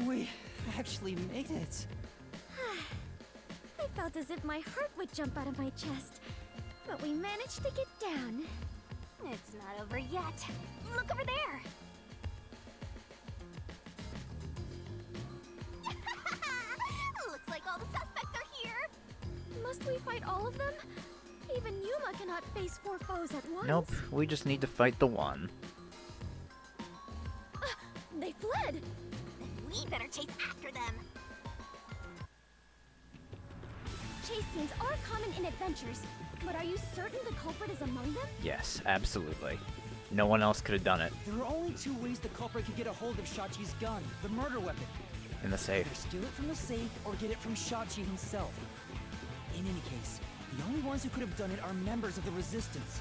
We actually made it. I felt as if my heart would jump out of my chest, but we managed to get down. It's not over yet. Look over there! Looks like all the suspects are here! Must we fight all of them? Even Yuma cannot face 4 foes at once. Nope, we just need to fight the one. They fled! Then we better chase after them! Chase scenes are common in adventures, but are you certain the culprit is among them? Yes, absolutely. No one else could have done it. There are only 2 ways the culprit could get a hold of Shachi's gun, the murder weapon. In the safe. Either steal it from the safe or get it from Shachi himself. In any case, the only ones who could have done it are members of the Resistance.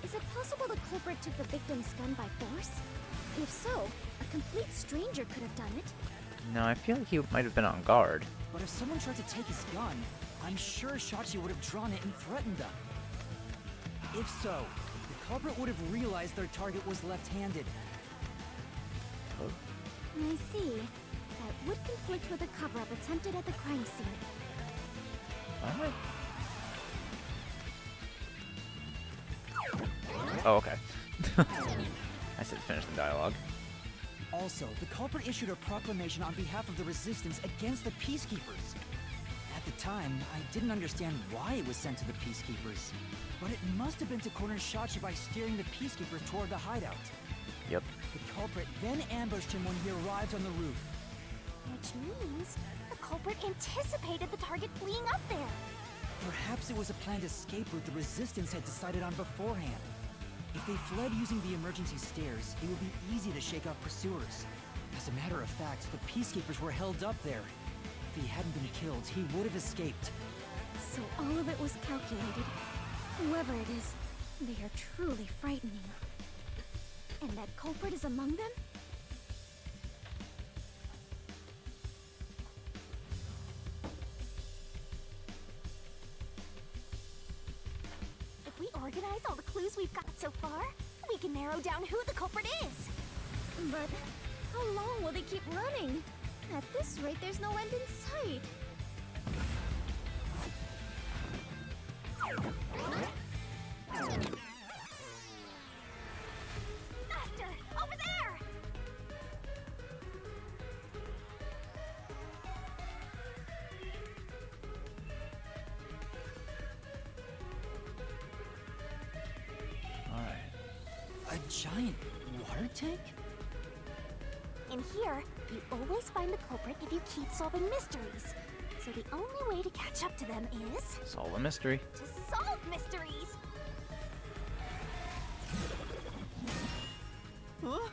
Is it possible the culprit took the victim's gun by force? If so, a complete stranger could have done it. No, I feel like he might have been on guard. But if someone tried to take his gun, I'm sure Shachi would have drawn it and threatened them. If so, the culprit would have realized their target was left-handed. I see. That would conflict with a cover-up attempted at the crime scene. Alright. Oh, okay. I said finish the dialogue. Also, the culprit issued a proclamation on behalf of the Resistance against the Peacekeepers. At the time, I didn't understand why it was sent to the Peacekeepers, but it must have been to corner Shachi by steering the Peacekeepers toward the hideout. Yep. The culprit then ambushed him when he arrived on the roof. Which means the culprit anticipated the target fleeing up there. Perhaps it was a planned escape route the Resistance had decided on beforehand. If they fled using the emergency stairs, it would be easy to shake off pursuers. As a matter of fact, the Peacekeepers were held up there. If he hadn't been killed, he would have escaped. So all of it was calculated. Whoever it is, they are truly frightening. And that culprit is among them? If we organize all the clues we've got so far, we can narrow down who the culprit is. But how long will they keep running? At this rate, there's no end in sight. Faster! Over there! Alright. A giant water tank? In here, you always find the culprit if you keep solving mysteries. So the only way to catch up to them is Solve a mystery. to solve mysteries. Huh?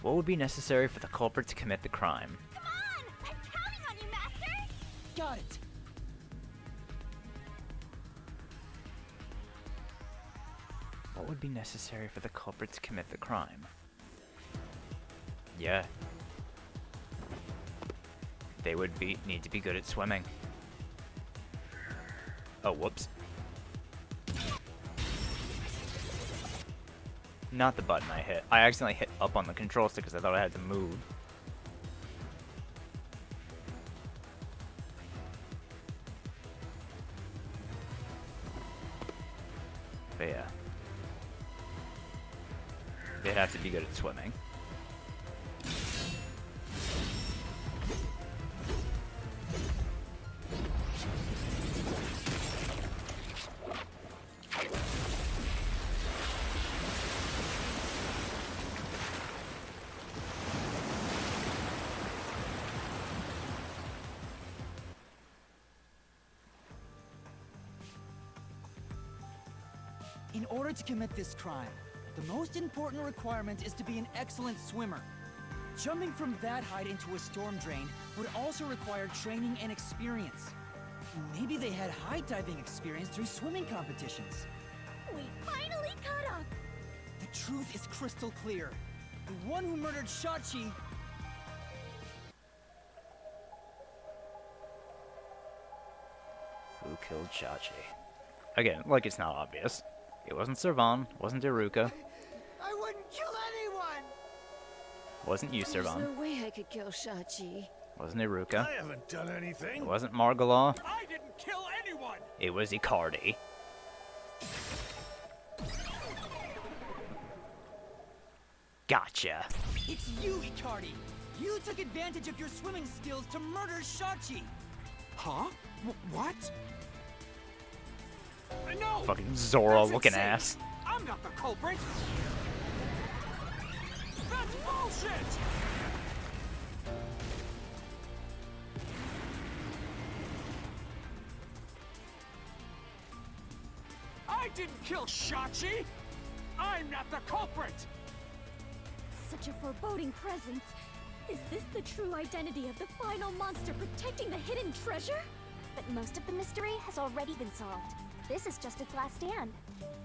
What would be necessary for the culprit to commit the crime? Come on! I'm counting on you, Master! Got it! What would be necessary for the culprit to commit the crime? Yeah. They would need to be good at swimming. Oh, whoops. Not the button I hit. I accidentally hit up on the control stick because I thought I had to move. But yeah. They'd have to be good at swimming. In order to commit this crime, the most important requirement is to be an excellent swimmer. Jumping from that height into a storm drain would also require training and experience. Maybe they had high diving experience through swimming competitions. We finally caught up! The truth is crystal clear. The one who murdered Shachi... Who killed Shachi? Again, like it's not obvious. It wasn't Servan. Wasn't Iruka. I wouldn't kill anyone! Wasn't you, There's Servan. no way I could kill Shachi. Wasn't Iruka. I haven't done anything. It wasn't Margala. I didn't kill anyone. It was Icardi. Gotcha. It's you, Icardi! You took advantage of your swimming skills to murder Shachi! Huh? What? No! Fucking Zora That's looking insane. ass. I'm not the culprit. That's bullshit! I didn't kill Shachi! I'm not the culprit! Such a foreboding presence. Is this the true identity of the final monster protecting the hidden treasure? But most of the mystery has already been solved. This is just its last stand.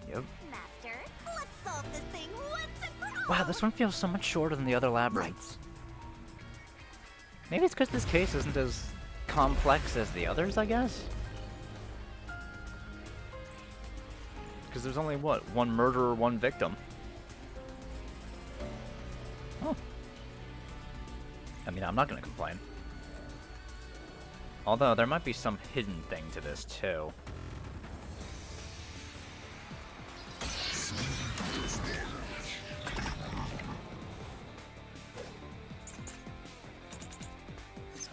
Yep. Master, let's solve this thing once and for all! Wow, this one feels so much shorter than the other labyrinths. Maybe it's because this case isn't as complex as the others, I guess? Because there's only, what, one murderer, one victim. Oh. I mean, I'm not gonna complain. Although, there might be some hidden thing to this, too.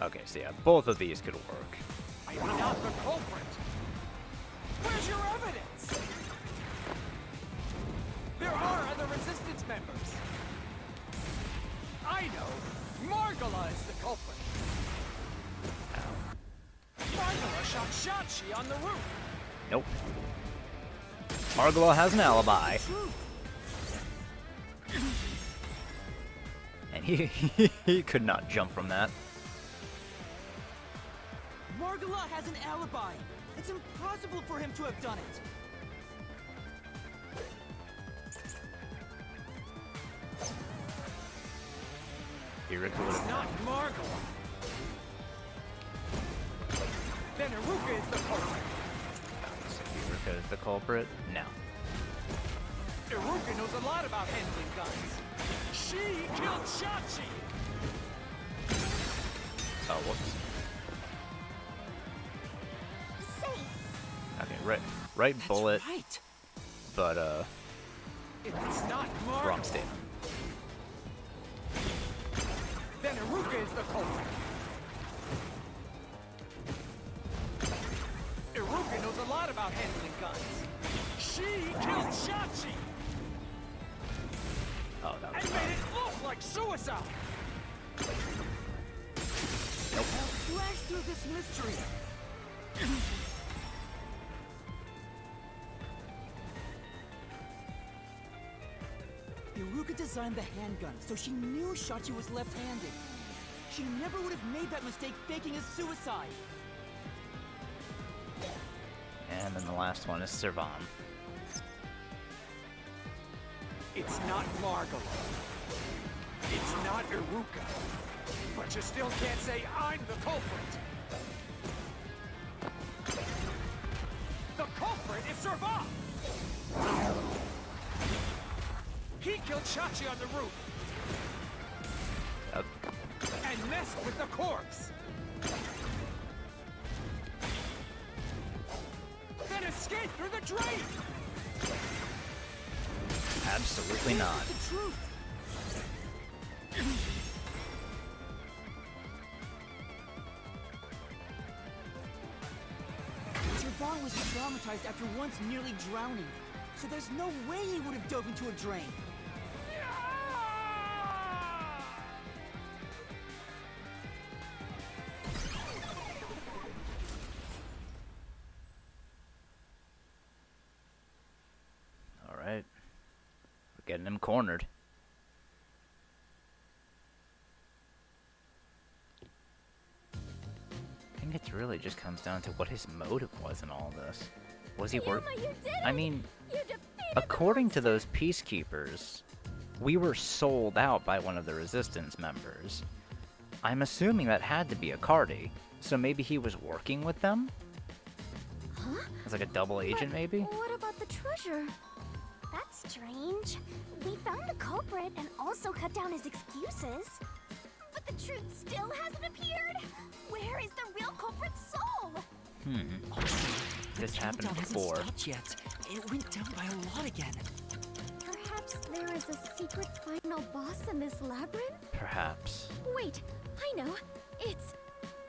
Okay, so yeah, both of these could work. I'm not the culprit! Where's your evidence? There are other resistance members. I know. Margala is the culprit. Margala shot Shachi on the roof. Nope. Margala has an alibi. And he could not jump from that. Margala has an alibi! It's impossible for him to have done it! Iruka would It's have not Margala. Then Iruka is the culprit. Iruka is the culprit? No. Iruka knows a lot about handling guns. She killed Shachi. Oh, whoops. Safe. Okay, right That's bullet, right! but If it's not Margala, wrong statement. then Iruka is the culprit. Iruka knows a lot about handling guns. She killed Shachi Oh, that was and made it look like suicide. Now flash through this mystery! Iruka designed the handgun, so she knew Shachi was left-handed. She never would have made that mistake faking his suicide. And then the last one is Servan. It's not Margala. It's not Iruka. But you still can't say I'm the culprit. The culprit is Servan! He killed Shachi on the roof Yep. and messed with the corpse. Then escaped through the drain. Absolutely not. The truth! Servan was traumatized after once nearly drowning, so there's no way he would have dove into a drain. Alright. We're getting him cornered. I think it really just comes down to what his motive was in all this. Was he worth? Yuma, you did I it! mean, You defeated according to those peacekeepers, we were sold out by one of the resistance members. I'm assuming that had to be Icardi, so maybe he was working with them? Huh? As like a double agent, But maybe? What about the treasure? That's strange. We found the culprit and also cut down his excuses. But the truth still hasn't appeared? Where is the real culprit's soul? This happened Countdown hasn't before. stopped yet. It went down by a lot again. Perhaps there is a secret final boss in this labyrinth? Perhaps. Wait, I know. It's...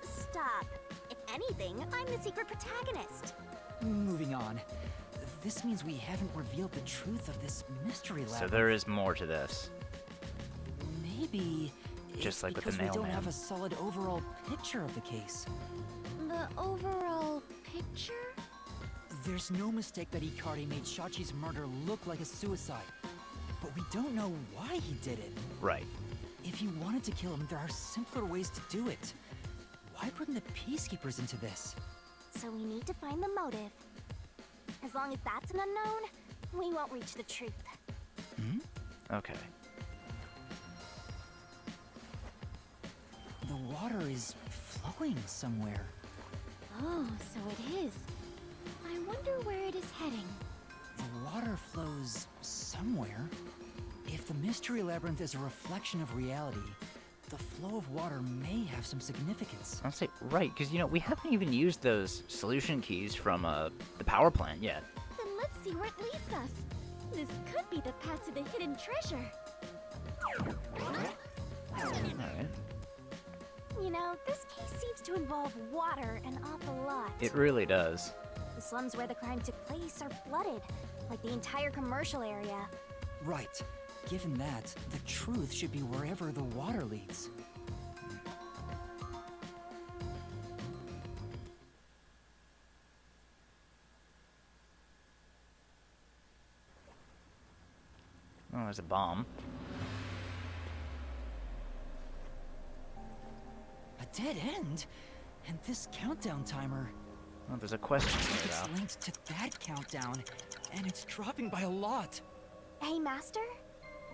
Stop. If anything, I'm the secret protagonist. Moving on. This means we haven't revealed the truth of this mystery labyrinth. So there is more to this. Maybe Just it's like with the because we don't mailman. have a solid overall picture of the case. the overall picture? There's no mistake that Ikari made Shachi's murder look like a suicide. But we don't know why he did it. Right. If you wanted to kill him, there are simpler ways to do it. Why bring the Peacekeepers into this? So we need to find the motive. As long as that's an unknown, we won't reach the truth. Okay. The water is flowing somewhere. Oh, so it is. I wonder where it is heading. The water flows somewhere. If the mystery labyrinth is a reflection of reality, the flow of water may have some significance. I'll say right, because you know we haven't even used those solution keys from the power plant yet. Then let's see where it leads us. This could be the path to the hidden treasure. Alright. You know, this case seems to involve water an awful lot. It really does. The slums where the crime took place are flooded, like the entire commercial area. Right. Given that, the truth should be wherever the water leads. Oh, there's a bomb. A dead end? And this countdown timer. Oh, there's a question here, It's though. linked to that countdown, and it's dropping by a lot. Hey, Master?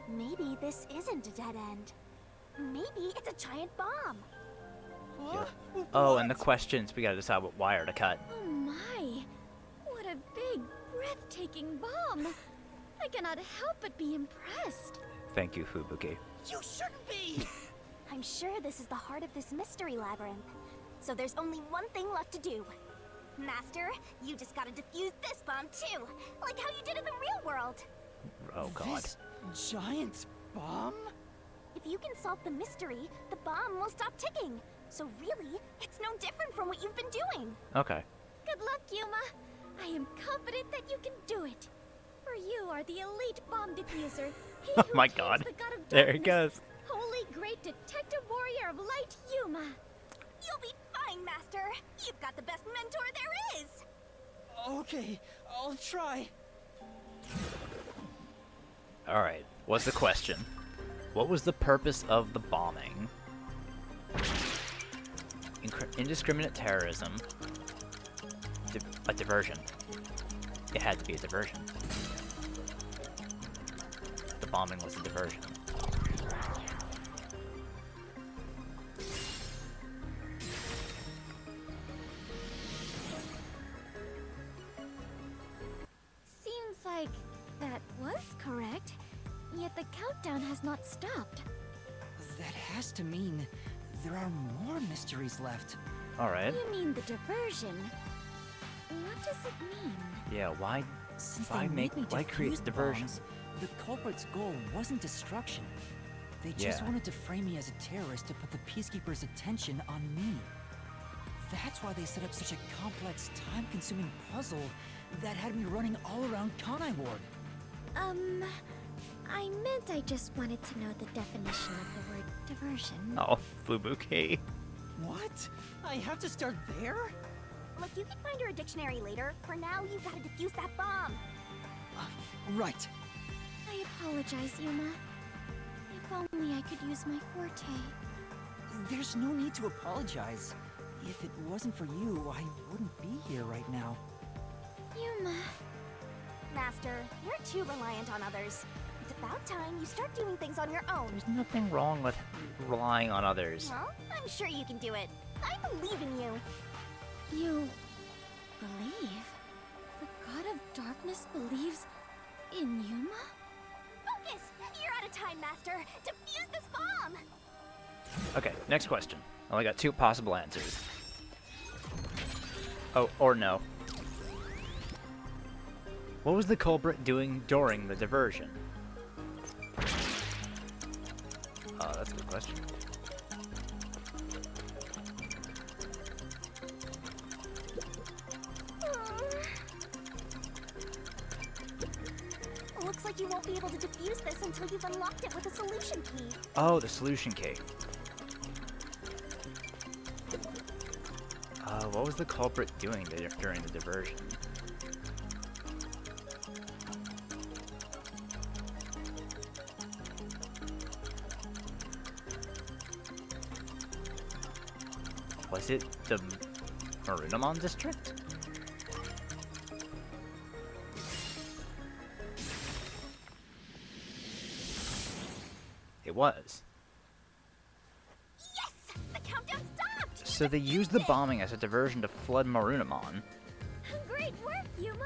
Maybe this isn't a dead end. Maybe it's a giant bomb. Huh? Oh, and the questions, we gotta decide what wire to cut. Oh my! What a big, breathtaking bomb! I cannot help but be impressed. Thank you, Fubuki. You shouldn't be! I'm sure this is the heart of this mystery labyrinth. So there's only one thing left to do. Master, you just gotta defuse this bomb too, like how you did in the real world. Oh, God. This giant bomb? If you can solve the mystery, the bomb will stop ticking. So really, it's no different from what you've been doing. Okay. Good luck, Yuma. I am confident that you can do it. For you are the elite bomb diffuser. He Oh who my tames God. the god of There he darkness, goes. Holy great detective warrior of light, Yuma. You'll be fine, Master. You've got the best mentor there is. Okay, I'll try. Alright, what's the question? What was the purpose of the bombing? Indiscriminate terrorism. A diversion. It had to be a diversion. The bombing was a diversion. Seems like that was correct, yet the countdown has not stopped. That has to mean there are more mysteries left. Alright. You mean the diversion? What does it mean? Yeah, why Since Why they make- made me why create defuse the diversion? bombs, the culprit's goal wasn't destruction. They just Yeah. wanted to frame me as a terrorist to put the Peacekeepers' attention on me. That's why they set up such a complex, time-consuming puzzle that had me running all around Kanai Ward. I meant I just wanted to know the definition of the word diversion. Oh, Fubuki. What? I have to start there? Look, you can find her a dictionary later. For now, you've got to defuse that bomb. Right. I apologize, Yuma. If only I could use my forte. There's no need to apologize. If it wasn't for you, I wouldn't be here right now. Yuma. Master, you're too reliant on others. It's about time you start doing things on your own. There's nothing wrong with relying on others. Well, I'm sure you can do it. I believe in you. You believe? The god of darkness believes in Yuma? Focus! You're out of time, Master! Defuse this bomb! Okay, next question. Only got 2 possible answers. Oh, or no. What was the culprit doing during the diversion? Oh, that's a good question. Looks like you won't be able to defuse this until you've unlocked it with a solution key. Oh, the solution key. What was the culprit doing during the diversion? Was it the Marunamon district? It was. Yes! The countdown stopped! So they used the bombing as a diversion to flood Marunamon. Great work, Yuma!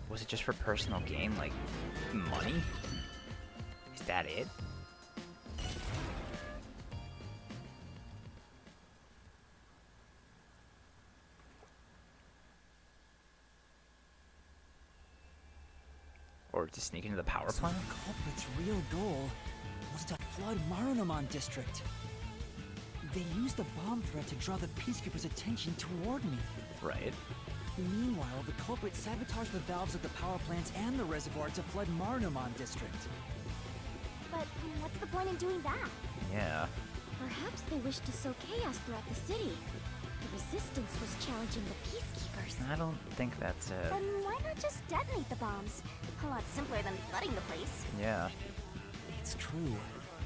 Was it just for personal gain, like money? Is that it? Or to sneak into the power So plant? the culprit's real goal was to flood Marunamon district. They used the bomb threat to draw the Peacekeeper's attention toward me. Right. Meanwhile, the culprit sabotaged the valves of the power plants and the reservoir to flood Marunamon district. But what's the point in doing that? Yeah. Perhaps they wished to sow chaos throughout the city. The Resistance was challenging the Peacekeepers. I don't think that's it. Then why not just detonate the bombs? A lot simpler than flooding the place. Yeah. It's true.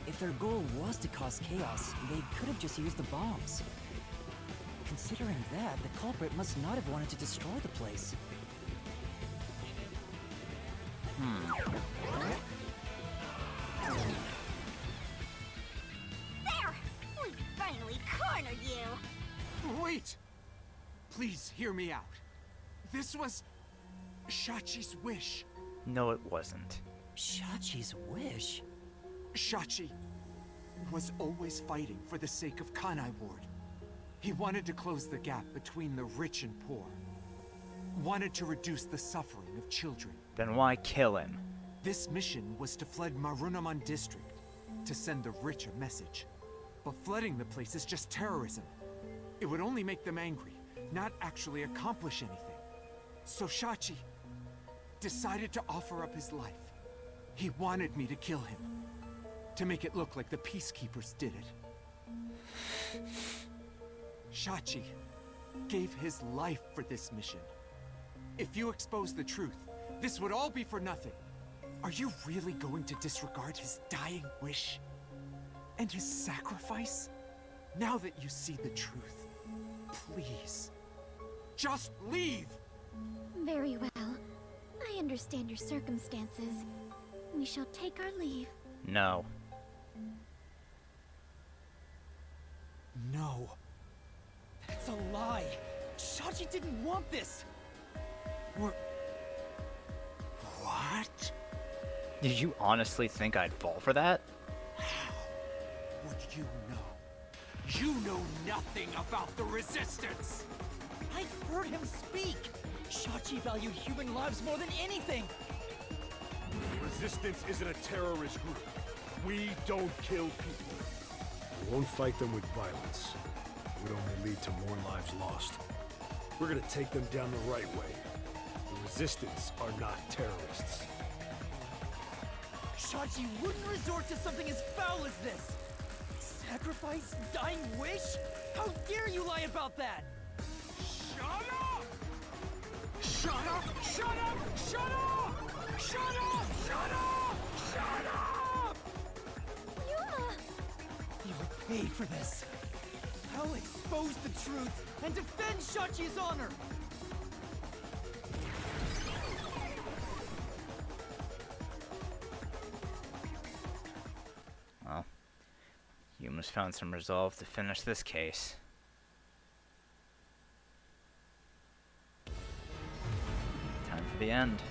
If their goal was to cause chaos, they could have just used the bombs. Considering that, the culprit must not have wanted to destroy the place. There! We finally cornered you! Wait! Please hear me out. This was Shachi's wish. No, it wasn't. Shachi's wish? Shachi was always fighting for the sake of Kanai Ward. He wanted to close the gap between the rich and poor. Wanted to reduce the suffering of children. Then why kill him? This mission was to flood Marunamon district, to send the rich a message. But flooding the place is just terrorism. It would only make them angry, not actually accomplish anything. So Shachi decided to offer up his life. He wanted me to kill him, to make it look like the Peacekeepers did it. Shachi gave his life for this mission. If you expose the truth, this would all be for nothing. Are you really going to disregard his dying wish? And his sacrifice? Now that you see the truth, please, just leave! Very well. I understand your circumstances. We shall take our leave. No. No. That's a lie. Shachi didn't want this. What? Did you honestly think I'd fall for that? What do you know? You know nothing about the Resistance! I've heard him speak. Shachi valued human lives more than anything. The Resistance isn't a terrorist group. We don't kill people. We won't fight them with violence. It would only lead to more lives lost. We're gonna take them down the right way. The Resistance are not terrorists. Shachi wouldn't resort to something as foul as this. Sacrifice? Dying wish? How dare you lie about that? Shut up! Shut up! Shut up! Shut up! Shut up! Shut up! Shut up! Yuma! You'll pay for this. I'll expose the truth and defend Shachi's honor. Well, Yuma's found some resolve to finish this case. Time for the end.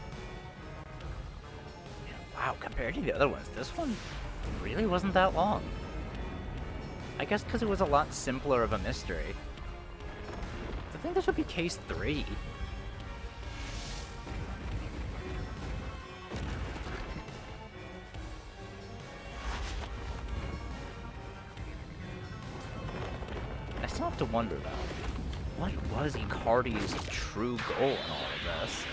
Wow, compared to the other ones, this one really wasn't that long. I guess because it was a lot simpler of a mystery. I think this would be case 3. I still have to wonder though, what was Icardi's true goal in all of this?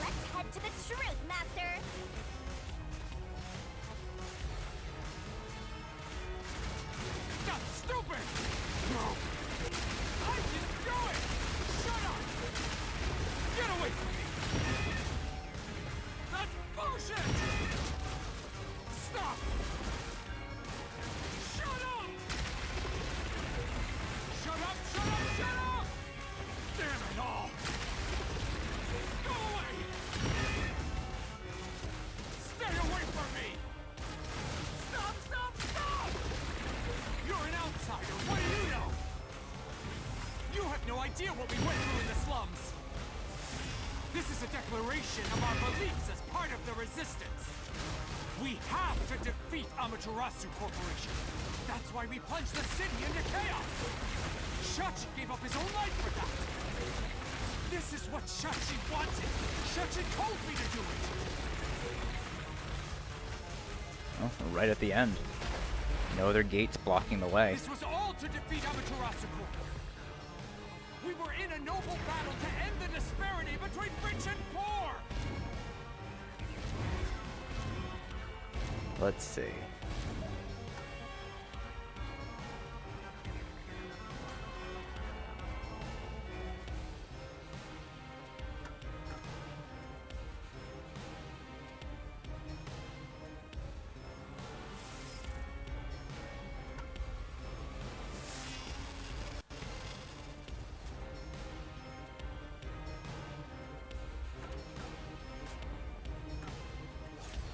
Let's head to the truth, Master! That's stupid! No! I didn't do it! Shut up! Get away from me! That's bullshit! Stop! Shut up! Shut up, shut up, shut up! Damn it all! Go away! Stay away from me! Stop, stop, stop! You're an outsider, what do you know? You have no idea what we went through in the slums! This is a declaration of our beliefs as part of the resistance! We have to defeat Amaterasu Corporation! That's why we plunged the city into chaos! Shachi gave up his own life for that! This is what Shachi wanted! Shachi told me to do it! Oh, right at the end. No other gates blocking the way. This was all to defeat Amaterasu Corp. We were in a noble battle to end the disparity between rich and poor! Let's see.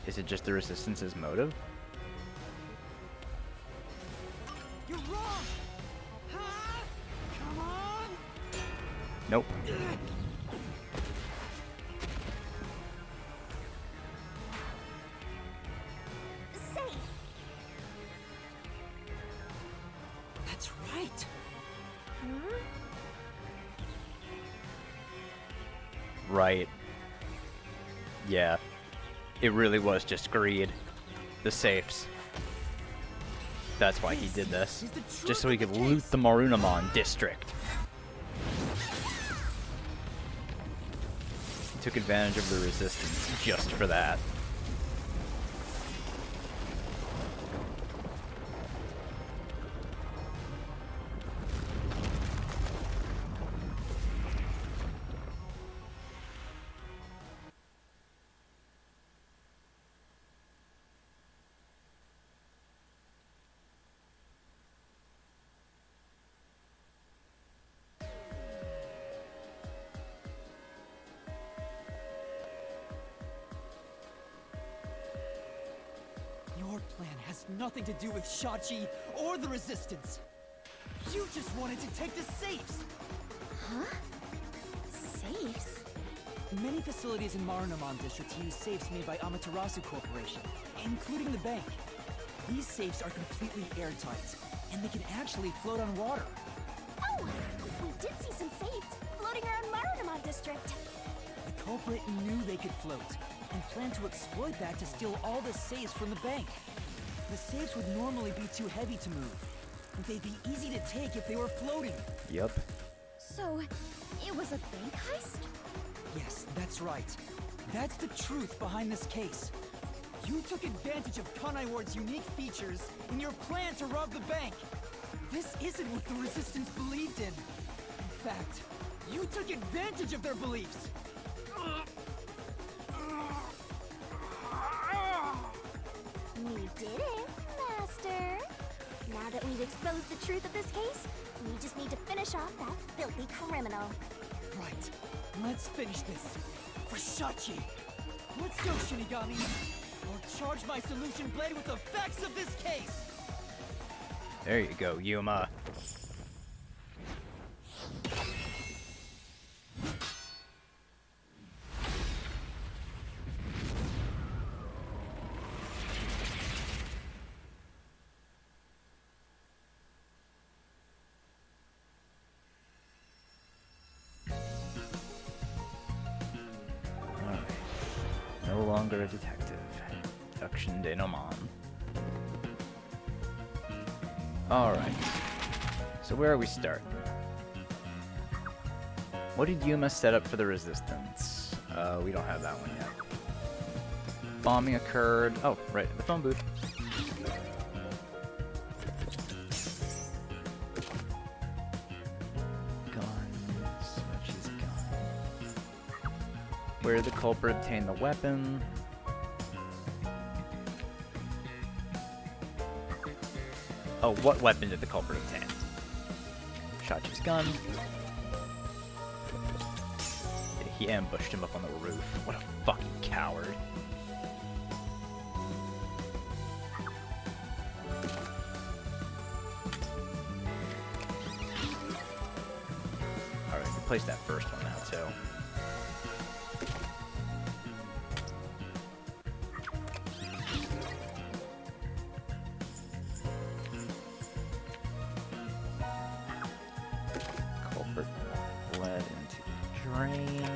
Is it just the Resistance's motive? You're wrong! Huh? Come on! Nope. Say, That's right. Right. Yeah. It really was just greed. The safes. That's why he did this. Just so he could loot the Marunamon district. He took advantage of the resistance just for that. Your plan has nothing to do with Shachi or the Resistance. You just wanted to take the safes. Safes? Many facilities in Marunamon District use safes made by Amaterasu Corporation, including the bank. These safes are completely airtight, and they can actually float on water. oh! We did see some safes floating around Marunamon District. The culprit knew they could float, and planned to exploit that to steal all the safes from the bank. The safes would normally be too heavy to move, but they'd be easy to take if they were floating. Yep. So, it was a bank heist? Yes, that's right. That's the truth behind this case. You took advantage of Kanai Ward's unique features in your plan to rob the bank. This isn't what the Resistance believed in. In fact, you took advantage of their beliefs. We did it, Master. Now that we've exposed the truth of this case, we just need to finish off that filthy criminal. Right. Let's finish this. For Shachi! Let's go, Shinigami! I'll charge my solution blade with the facts of this case! There you go, Yuma. Alright. No longer a detective. Deduction denouement. Alright. So where are we starting? What did Yuma set up for the Resistance? We don't have that one yet. Bombing occurred. Oh, right, at the phone booth. Guns. Which is gun. Where did the culprit obtain the weapon? Oh, what weapon did the culprit obtain? Shachi's gun. He ambushed him up on the roof. What a fucking coward. Alright, replace that first one now, too. Culprit bled into the drain.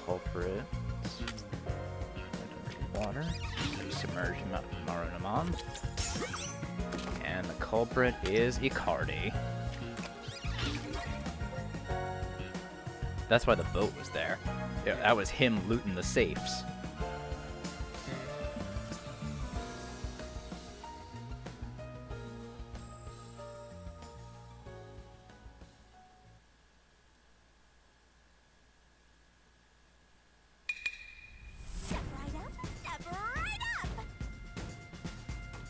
Culprit water. Submerge Marunamon. And the culprit is Icardi. That's why the boat was there. Yeah, that was him looting the safes. Step right up, step right up!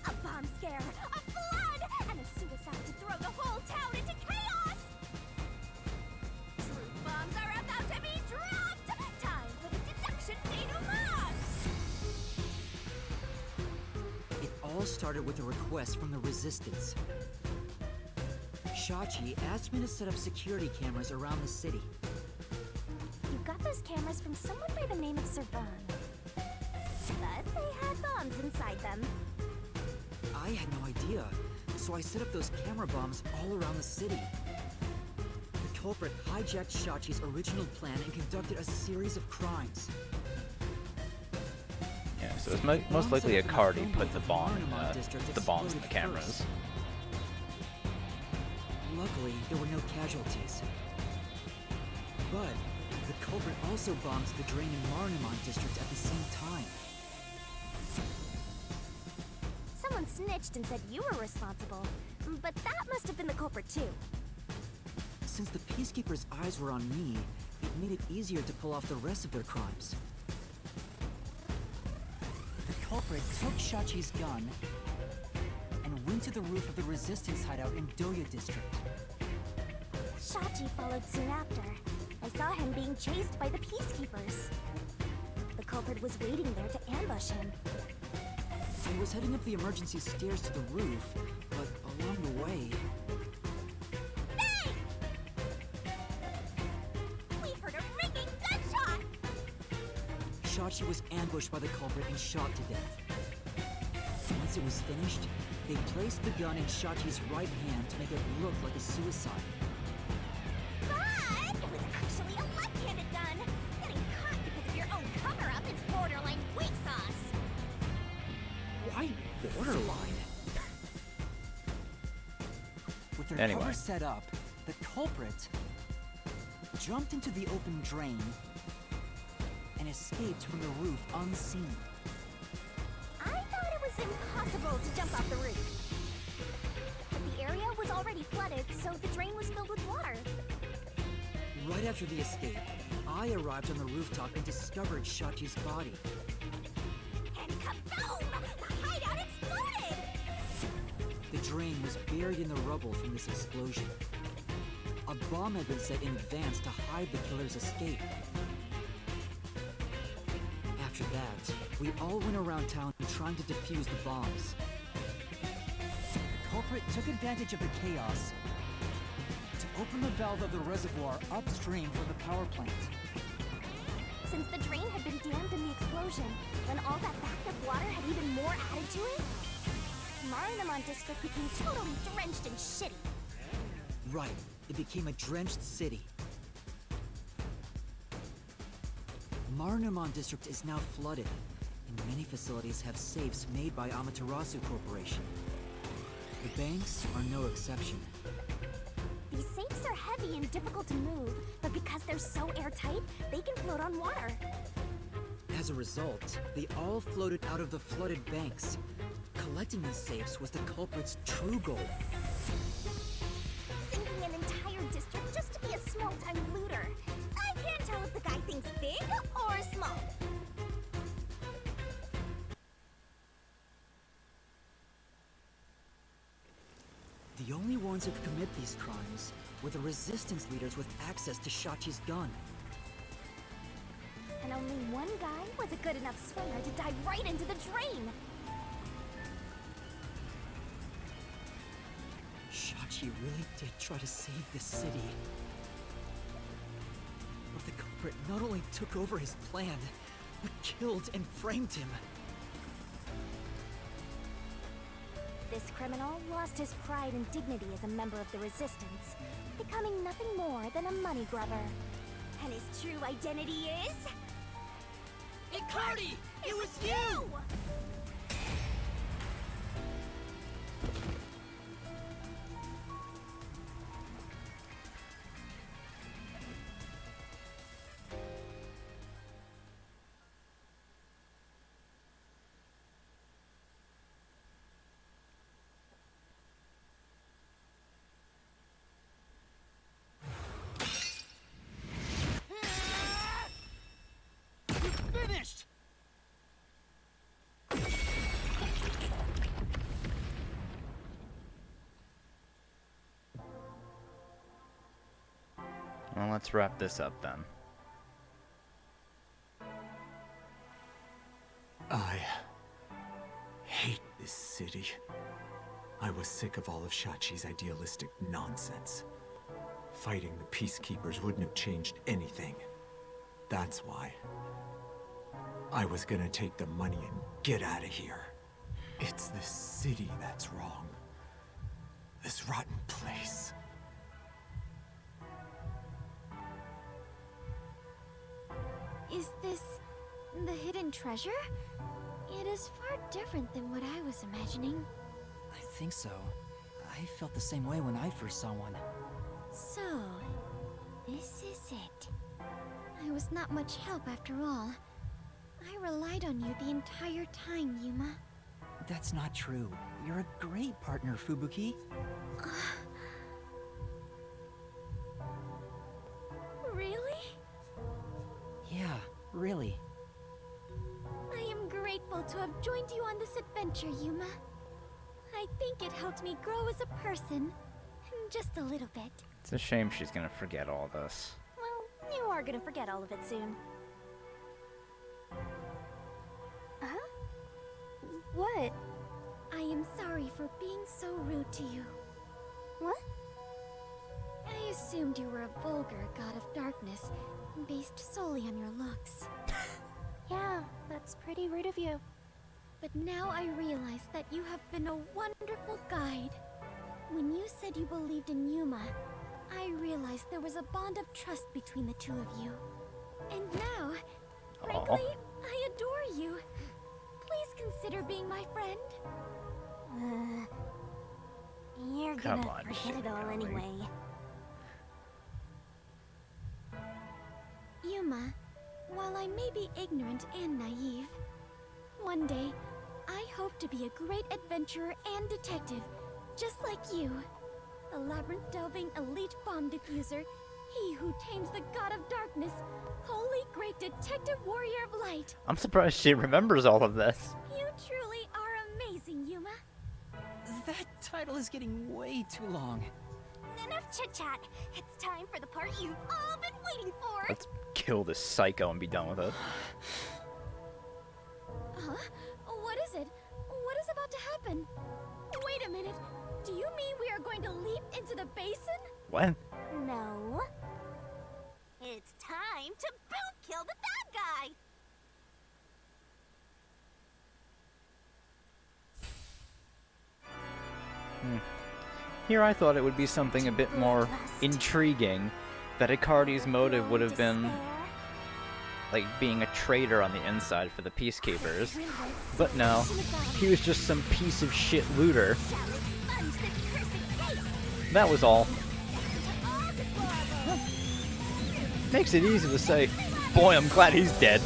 A bomb scare, a flood, and a suicide to throw the whole town into chaos! Truth bombs are about to be dropped! Time for the deduction denouement! It all started with a request from the Resistance. Shachi asked me to set up security cameras around the city. You got those cameras from someone by the name of Servan. But they had bombs inside them. I had no idea, so I set up those camera bombs all around the city. The culprit hijacked Shachi's original plan and conducted a series of crimes. Yeah, so it's most likely Icardi put the bombs in the cameras. Luckily, there were no casualties. But the culprit also bombed the drain in Marunamon district at the same time. Someone snitched and said you were responsible. But that must have been the culprit too. Since the Peacekeepers' eyes were on me, it made it easier to pull off the rest of their crimes. The culprit took Shachi's gun and went to the roof of the Resistance hideout in Doya district. Shachi followed soon after. I saw him being chased by the Peacekeepers. The culprit was waiting there to ambush him. I was heading up the emergency stairs to the roof, but along the way... Hey! We heard a ringing gunshot! Shachi was ambushed by the culprit and shot to death. Once it was finished, they placed the gun in Shachi's right hand to make it look like a suicide. But it was actually a left-handed gun! Getting caught because of your own cover-up is borderline weak sauce! Why borderline? With their Anyway. cover set up, the culprit jumped into the open drain and escaped from the roof unseen. I thought it was impossible to jump off the roof. But the area was already flooded, so the drain was filled with water. Right after the escape, I arrived on the rooftop and discovered Shachi's body. And kaboom! The hideout exploded! The drain was buried in the rubble from this explosion. A bomb had been set in advance to hide the killer's escape. After that, we all went around town trying to defuse the bombs. The culprit took advantage of the chaos to open the valve of the reservoir upstream from the power plant. Since the drain had been dammed in the explosion, when all that backed up water had even more added to it, Marunamon District became totally drenched and shitty. Right, it became a drenched city. Marunamon District is now flooded, and many facilities have safes made by Amaterasu Corporation. The banks are no exception. These safes are heavy and difficult to move, but because they're so airtight, they can float on water. As a result, they all floated out of the flooded banks. Collecting these safes was the culprit's true goal. Sinking an entire district just to be a small-time looter. I can't tell if the guy thinks big or small. The only ones who could commit these crimes were the resistance leaders with access to Shachi's gun. And only one guy was a good enough swimmer to dive right into the drain. Shachi really did try to save this city. But the culprit not only took over his plan, but killed and framed him. This criminal lost his pride and dignity as a member of the Resistance, becoming nothing more than a money grubber. And his true identity is... Icardi! It was you! Finished! Well, let's wrap this up then. I hate this city. I was sick of all of Shachi's idealistic nonsense. Fighting the peacekeepers wouldn't have changed anything. That's why. I was gonna take the money and get out of here. It's this city that's wrong. This rotten place. Is this the hidden treasure? It is far different than what I was imagining. I think so. I felt the same way when I first saw one. So, this is it. I was not much help after all. I relied on you the entire time, Yuma. That's not true. You're a great partner, Fubuki. Really? Yeah, really. I am grateful to have joined you on this adventure, Yuma. I think it helped me grow as a person. Just a little bit. It's a shame she's gonna forget all this. Well, you are gonna forget all of it soon. Huh? What? I am sorry for being so rude to you. What? I assumed you were a vulgar god of darkness, based solely on your looks. Yeah, that's pretty rude of you. But now I realize that you have been a wonderful guide. When you said you believed in Yuma, I realized there was a bond of trust between the two of you. And now, frankly, I adore you. Please consider being my friend. You're Come gonna on, forget it all Shinigami. anyway. Yuma, while I may be ignorant and naive, one day, I hope to be a great adventurer and detective, just like you. A labyrinth-delving elite bomb diffuser, he who tames the god of darkness, holy great detective warrior of light. I'm surprised she remembers all of this. You truly are amazing, Yuma. That title is getting way too long. enough chit-chat. It's time for the part you've all been waiting for. Let's kill this psycho and be done with it. Huh? What is it? What is about to happen? Wait a minute. Do you mean we are going to leap into the basin? What? No. It's time to boot kill the bad guy. Here I thought it would be something a bit more intriguing. That Icardi's motive would have been like being a traitor on the inside for the Peacekeepers. But no, he was just some piece of shit looter. That was all. Makes it easy to say, boy, I'm glad he's dead.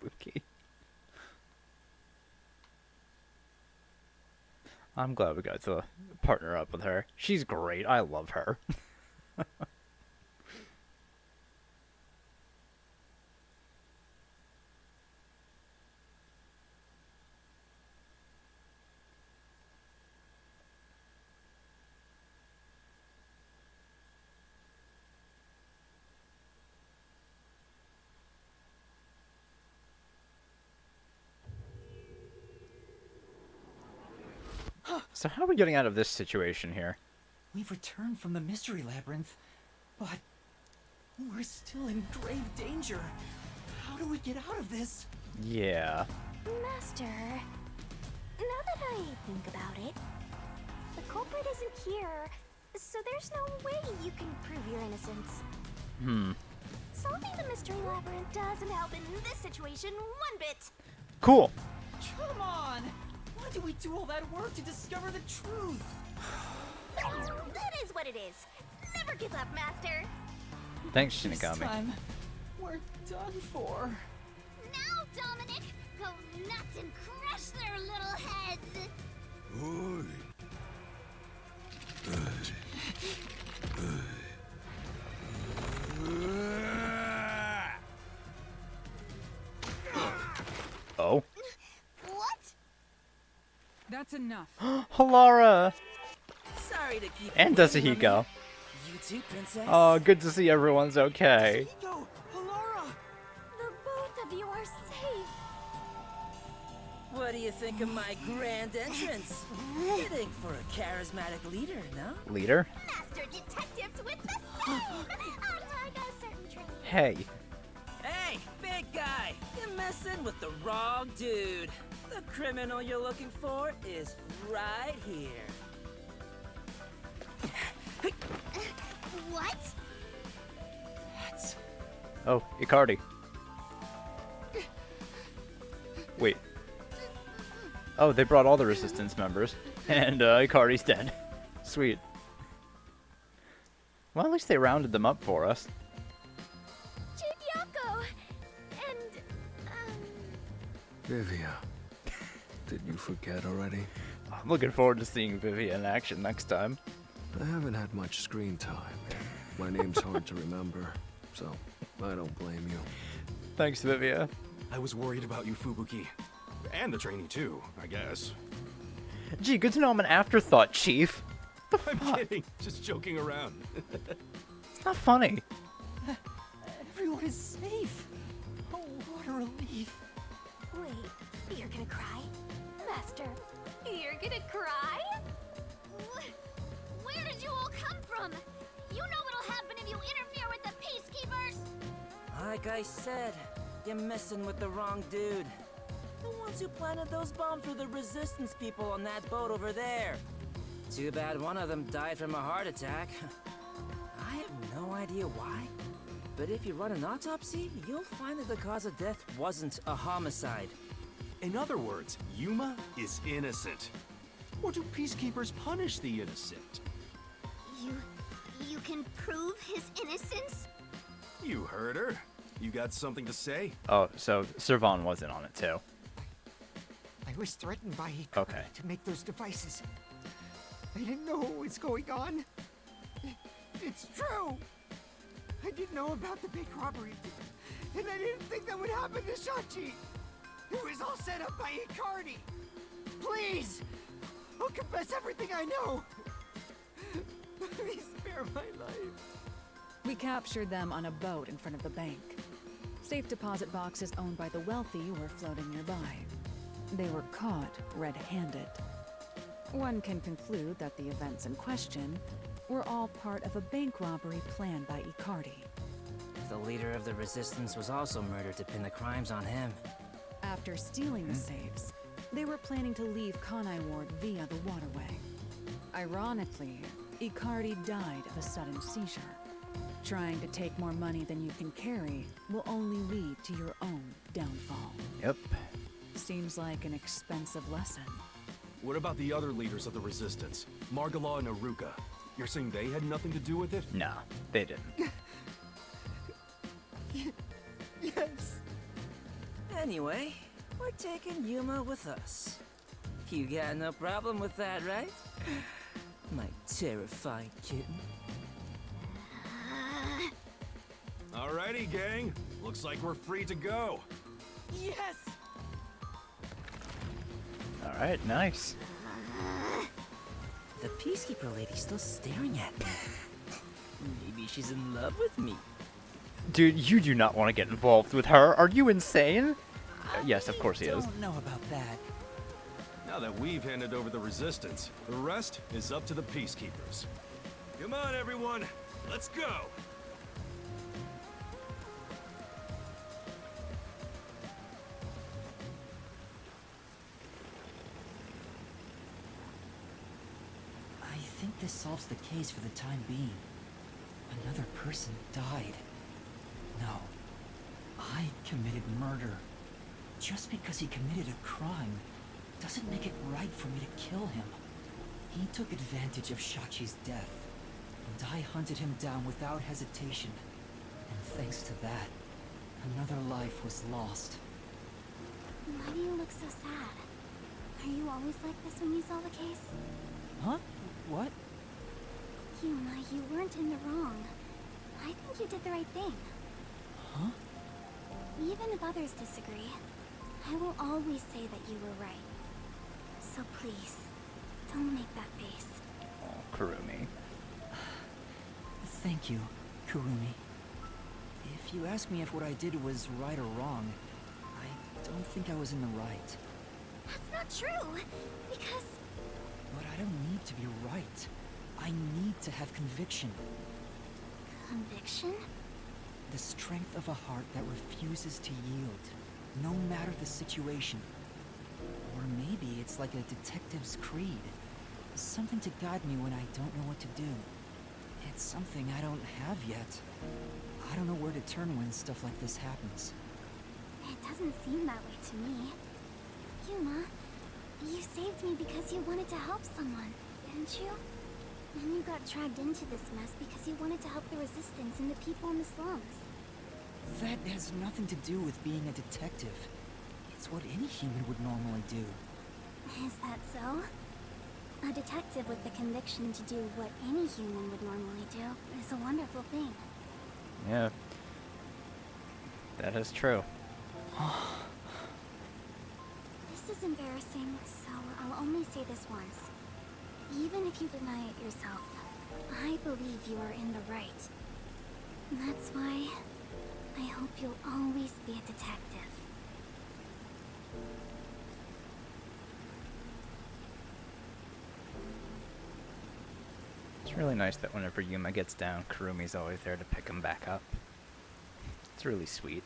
Fubuki. I'm glad we got to partner up with her. She's great. I love her. So how are we getting out of this situation here? We've returned from the Mystery Labyrinth, but we're still in grave danger. How do we get out of this? Yeah. Master, now that I think about it, the culprit isn't here, so there's no way you can prove your innocence. Solving the Mystery Labyrinth doesn't help in this situation one bit. Cool. Come on! Why do we do all that work to discover the truth? That is what it is. Never give up, Master. Thanks, This Shinigami. time, we're done for. Now, Dominic, go nuts and crush their little heads. Oh. What? That's enough. Halara! Sorry to keep And you waiting, Dasuhiko. Mummy. You too, Princess. Oh, good to see everyone's okay. Dasuhiko, Halara! The both of you are safe. What do you think of my grand entrance? Fitting for a charismatic leader, no? Leader? Master detectives with the same, unlike a certain train. Hey. Hey, big guy! You're messing with the wrong dude. The criminal you're looking for is right here. What? That's... Oh, Icardi. Wait. Oh, they brought all the Resistance members. And Icardi's dead. Sweet. Well, at least they rounded them up for us. Chigyako! And, Vivia, did you forget already? I'm looking forward to seeing Vivi in action next time. I haven't had much screen time. My name's hard to remember, so I don't blame you. Thanks, Vivia. I was worried about you, Fubuki. And the trainee, too, I guess. Gee, good to know I'm an afterthought, Chief. I'm kidding. Just joking around. It's not funny. Everyone is safe. Oh, what a relief. Wait, you're gonna cry? Master, you're gonna cry? Where did you all come from? You know Like I said, you're messing with the wrong dude. The ones who planted those bombs were the Resistance people on that boat over there. Too bad one of them died from a heart attack. I have no idea why, but if you run an autopsy, you'll find that the cause of death wasn't a homicide. In other words, Yuma is innocent. Or do peacekeepers punish the innocent? You can prove his innocence? You heard her. You got something to say? Oh, so Servan wasn't on it too. I was threatened by Hikari Okay. to make those devices. I didn't know what was going on. It's true. I didn't know about the big robbery, and I didn't think that would happen to Shachi. It was all set up by Hikari. Please, I'll confess everything I know. Please spare my life. We captured them on a boat in front of the bank. Safe deposit boxes owned by the wealthy were floating nearby. They were caught red-handed. One can conclude that the events in question were all part of a bank robbery planned by Icardi. The leader of the Resistance was also murdered to pin the crimes on him. After stealing the safes, they were planning to leave Kanai Ward via the waterway. Ironically, Icardi died of a sudden seizure. Trying to take more money than you can carry will only lead to your own downfall. Yep. Seems like an expensive lesson. What about the other leaders of the Resistance? Margala and Aruka. You're saying they had nothing to do with it? No, they didn't. Yes. Anyway, we're taking Yuma with us. You got no problem with that, right? My terrifying kitten. Alrighty, gang. Looks like we're free to go. Yes. All right, nice. The Peacekeeper lady's still staring at me. Maybe she's in love with me. Dude, you do not want to get involved with her. Are you insane? Yes, of course he is. Don't know about that. Now that we've handed over the Resistance, the rest is up to the Peacekeepers. Come on, everyone. Let's go. I think this solves the case for the time being. Another person died. No. I committed murder. Just because he committed a crime doesn't make it right for me to kill him. He took advantage of Shachi's death, and I hunted him down without hesitation. And thanks to that, another life was lost. Why do you look so sad? Are you always like this when you solve a case? Huh? What? Yuma, you weren't in the wrong. I think you did the right thing. Huh? Even if others disagree, I will always say that you were right. So please, don't make that face. Oh, Kurumi. Thank you, Kurumi. If you ask me if what I did was right or wrong, I don't think I was in the right. That's not true, because... But I don't need to be right. I need to have conviction. Conviction? The strength of a heart that refuses to yield, no matter the situation. Or maybe it's like a detective's creed. Something to guide me when I don't know what to do. It's something I don't have yet. I don't know where to turn when stuff like this happens. It doesn't seem that way to me. Yuma, you saved me because you wanted to help someone, didn't you? And you got dragged into this mess because you wanted to help the Resistance and the people in the slums. That has nothing to do with being a detective. It's what any human would normally do. Is that so? A detective with the conviction to do what any human would normally do is a wonderful thing. Yeah. That is true. This is embarrassing, so I'll only say this once. Even if you deny it yourself, I believe you are in the right. That's why I hope you'll always be a detective. It's really nice that whenever Yuma gets down, Kurumi's always there to pick him back up. It's really sweet.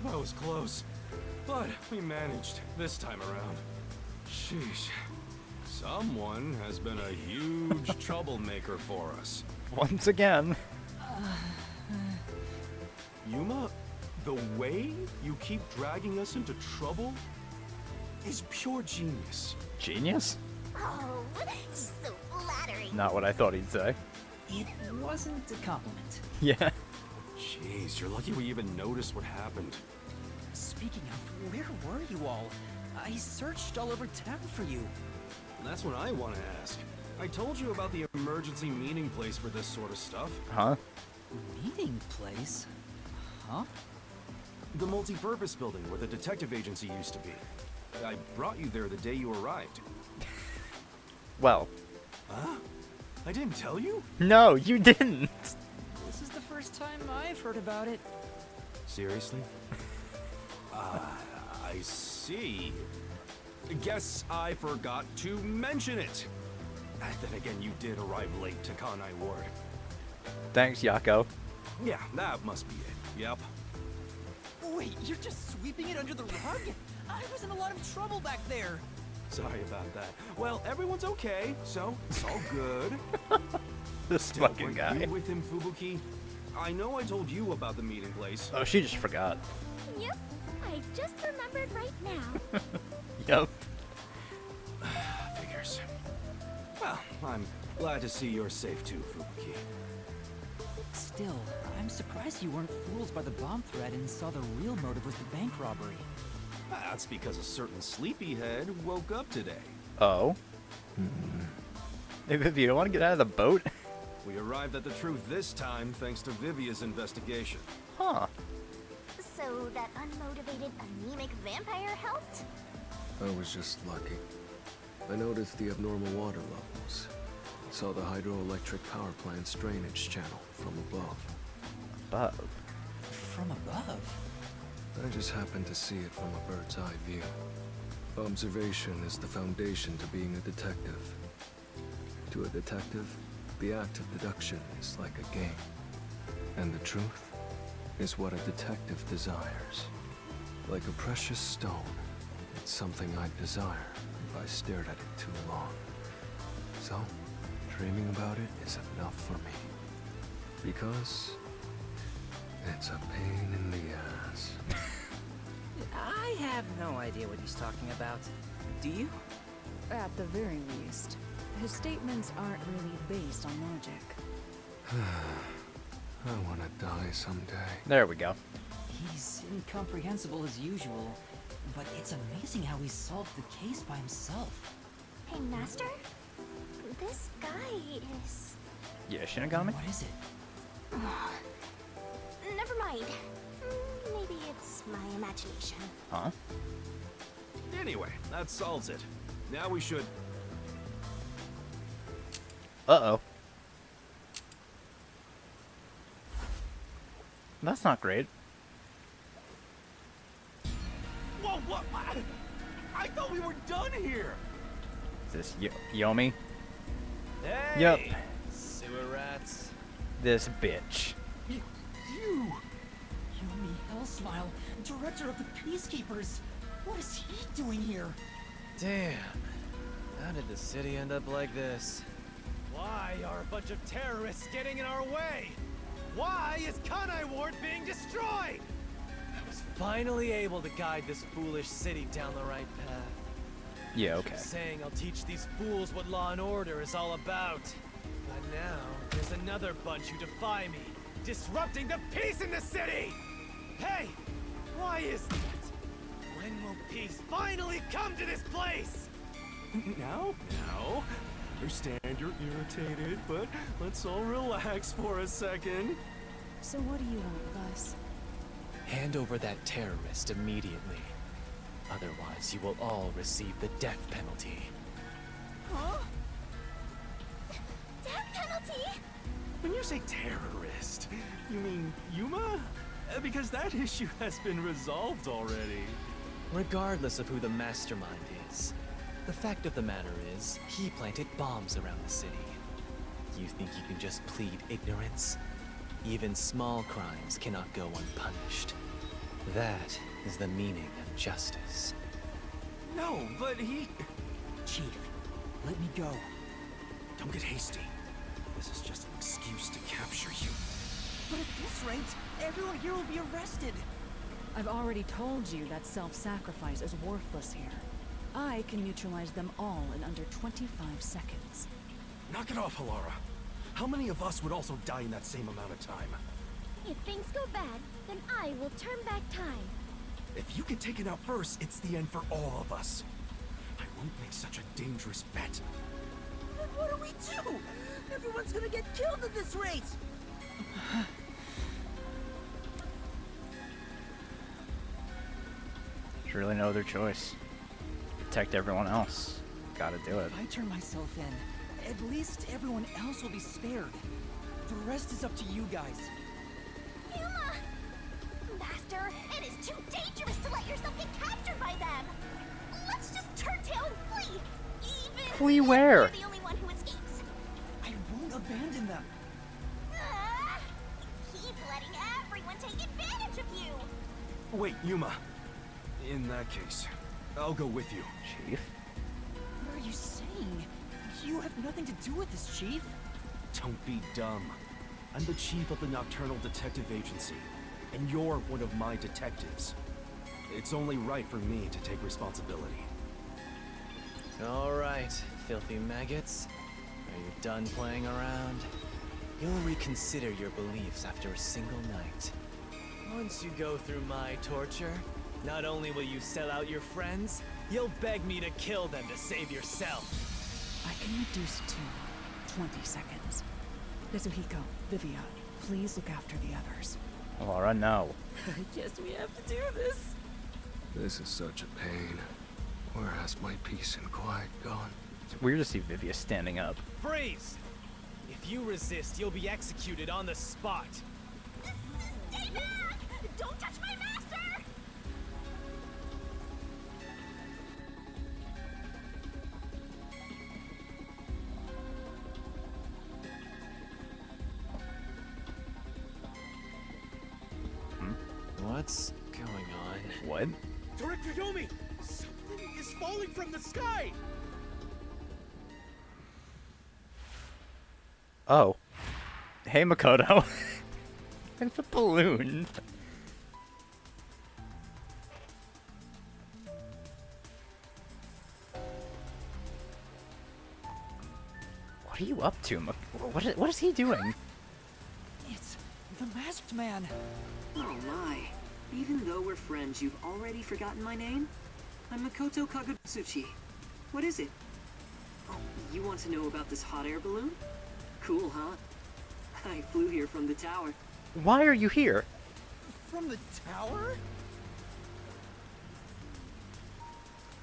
That was close. But we managed this time around. Sheesh. Someone has been a huge troublemaker for us. Once again. Yuma, the way you keep dragging us into trouble is pure genius. Genius? Oh, so flattering. Not what I thought he'd say. It wasn't a compliment. Yeah. Jeez, you're lucky we even noticed what happened. Speaking of, where were you all? I searched all over town for you. That's what I want to ask. I told you about the emergency meeting place for this sort of stuff. Huh? Meeting place? Huh? The multi-purpose building where the detective agency used to be. I brought you there the day you arrived. Well. Huh? I didn't tell you? No, you didn't. This is the first time I've heard about it. Seriously? I see. Guess I forgot to mention it. Then again, you did arrive late to Kanai Ward. Thanks, Yako. Yeah, that must be it. Yep. Wait, you're just sweeping it under the rug? I was in a lot of trouble back there. Sorry about that. Well, everyone's okay, so it's all good. This Still, fucking were guy. you with him, Fubuki? I know I told you about the meeting place. Oh, she just forgot. Yep, I just remembered right now. Yep. Figures. Well, I'm glad to see you're safe too, Fubuki. Still, I'm surprised you weren't fooled by the bomb threat and saw the real motive was the bank robbery. That's because a certain sleepyhead woke up today. Oh. Hey, Vivi, you want to get out of the boat? We arrived at the truth this time thanks to Vivia's investigation. Huh. So that unmotivated, anemic vampire helped? I was just lucky. I noticed the abnormal water levels. Saw the hydroelectric power plant's drainage channel from above. Above. From above? I just happened to see it from a bird's eye view. Observation is the foundation to being a detective. To a detective, the act of deduction is like a game. And the truth is what a detective desires. Like a precious stone, it's something I'd desire if I stared at it too long. So, dreaming about it is enough for me. Because it's a pain in the ass. I have no idea what he's talking about. Do you? At the very least, his statements aren't really based on logic. I want to die someday. There we go. He's incomprehensible as usual, but it's amazing how he solved the case by himself. Hey, Master? This guy is... Yeah, Shinigami? What is it? Never mind. Maybe it's my imagination. Huh? Anyway, that solves it. Now we should... Uh-oh. That's not great. Whoa, what? I thought we were done here! Is this Yomi? Hey! Yep. Sewer rats. This bitch. You... Yomi Hellsmile, director of the Peacekeepers. What is he doing here? Damn. How did the city end up like this? Why are a bunch of terrorists getting in our way? Why is Kanai Ward being destroyed? I was finally able to guide this foolish city down the right path. Yeah, okay. Keep saying I'll teach these fools what law and order is all about. But now, there's another bunch who defy me, disrupting the peace in the city! Hey! Why is that? When will peace finally come to this place? Now? Understand you're irritated, but let's all relax for a second. So what do you want with us? Hand over that terrorist immediately. Otherwise, you will all receive the death penalty. Huh? Death penalty? When you say terrorist, you mean Yuma? Because that issue has been resolved already. Regardless of who the mastermind is, the fact of the matter is, he planted bombs around the city. You think you can just plead ignorance? Even small crimes cannot go unpunished. That is the meaning of justice. No, but he... Chief, let me go. Don't get hasty. This is just an excuse to capture you. But at this rate, everyone here will be arrested. I've already told you that self-sacrifice is worthless here. I can neutralize them all in under 25 seconds. Knock it off, Halara. How many of us would also die in that same amount of time? If things go bad, then I will turn back time. If you get taken out first, it's the end for all of us. I won't make such a dangerous bet. Then what do we do? Everyone's gonna get killed at this rate! There's really no other choice. Protect everyone else. Gotta do it. If I turn myself in, at least everyone else will be spared. The rest is up to you guys. Yuma! Master, it is too dangerous to let yourself get captured by them! Let's just turn tail and flee! Even Flee where? if you're the only one who escapes! I won't abandon them. Keep letting everyone take advantage of you! Wait, Yuma. In that case, I'll go with you. Chief? What are you saying? You have nothing to do with this, Chief. Don't be dumb. I'm the chief of the Nocturnal Detective Agency, and you're one of my detectives. It's only right for me to take responsibility. All right, filthy maggots. Are you done playing around? You'll reconsider your beliefs after a single night. Once you go through my torture, not only will you sell out your friends, you'll beg me to kill them to save yourself. I can reduce it to 20 seconds. Kazuhiko, Vivia, please look after the others. Laura, no. I guess we have to do this. This is such a pain. Where has my peace and quiet gone? It's weird to see Vivia standing up. Freeze! If you resist, you'll be executed on the spot. Stay back! Don't touch my master! What's going on? What? Director Yomi! Something is falling from the sky! Oh. Hey, Makoto. It's a balloon. What are you up to, what is he doing? It's the masked man. Oh my. Even though we're friends, you've already forgotten my name? I'm Makoto Kagutsuchi. What is it? Oh, you want to know about this hot air balloon? Cool, huh? I flew here from the tower. Why are you here? From the tower?